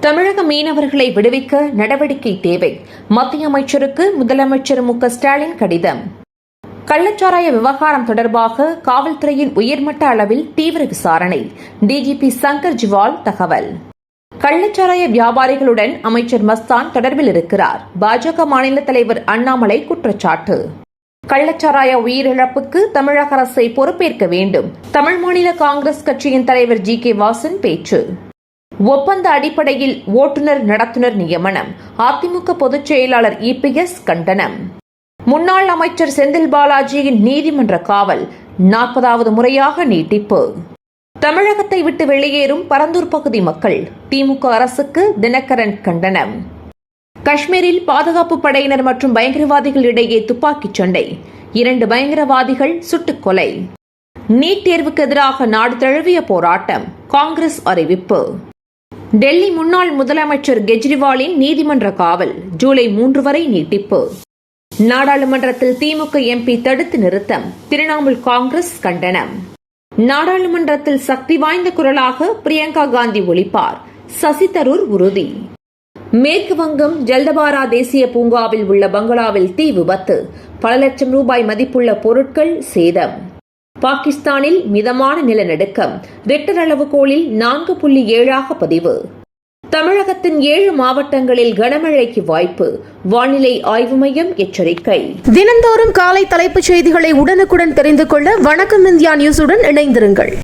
தமிழக மீனவர்களை விடுவிக்க நடவடிக்கை தேவை. மத்திய அமைச்சருக்கு முதலமைச்சர் மு.க.ஸ்டாலின் கடிதம். கள்ளச்சாராய விவகாரம் தொடர்பாக காவல்துறையின் உயர்மட்ட அளவில் தீவிர விசாரணை. டிஜிபி சங்கர் ஜிவால் தகவல். கள்ளச்சாராய வியாபாரிகளுடன் அமைச்சர் மஸ்தான் தொடர்பில் இருக்கிறார். பாஜக மாநில தலைவர் அண்ணாமலை குற்றச்சாட்டு. கள்ளச்சாராய உயிரிழப்புக்கு தமிழக அரசை பொறுப்பேற்க வேண்டும். தமிழ் மாநில காங்கிரஸ் கட்சியின் தலைவர் ஜி.கே. வாசன் பேச்சு. ஒப்பந்த அடிப்படையில் ஓட்டுநர் நடத்துனர் நியமனம். அதிமுக பொதுச் செயலாளர் இபிஎஸ் கண்டனம். முன்னாள் அமைச்சர் செந்தில் பாலாஜியின் நீதிமன்ற காவல் 40வது முறையாக நீட்டிப்பு. தமிழகத்தை விட்டு வெளியேறும் பரந்தூர் பகுதி மக்கள். திமுக அரசுக்கு தினகரன் கண்டனம். காஷ்மீரில் பாதுகாப்பு படையினர் மற்றும் பயங்கரவாதிகள் இடையே துப்பாக்கிச் சண்டை. 2 பயங்கரவாதிகள் சுட்டுக் கொலை. நீட் தேர்வுக்கு எதிராக நாடு தழுவிய போராட்டம். காங்கிரஸ் அறிவிப்பு. டெல்லி முன்னாள் முதலமைச்சர் கெஜ்ரிவாலின் நீதிமன்ற காவல் ஜூலை 3 வரை நீட்டிப்பு. நாடாளுமன்றத்தில் திமுக எம்பி தடுத்து நிறுத்தம். திரிணாமுல் காங்கிரஸ் கண்டனம். நாடாளுமன்றத்தில் சக்தி வாய்ந்த குரலாக பிரியங்கா காந்தி ஒலிப்பார். சசி தரூர் உறுதி. மேற்கு வங்கம் ஜல்தபாரா தேசிய பூங்காவில் உள்ள பங்களாவில் தீ விபத்து. பல லட்சம் ரூபாய் மதிப்புள்ள பொருட்கள் சேதம். பாகிஸ்தானில் மிதமான நிலநடுக்கம். ரிக்டர் அளவுகோலில் 4.7 பதிவு. தமிழகத்தின் 7 மாவட்டங்களில் கனமழைக்கு வாய்ப்பு. வானிலை ஆய்வு மையம் எச்சரிக்கை. தினந்தோறும் காலை தலைப்புச் செய்திகளை உடனுக்குடன் தெரிந்து கொள்ள வணக்கம் இந்தியா நியூஸுடன் இணைந்திருங்கள்.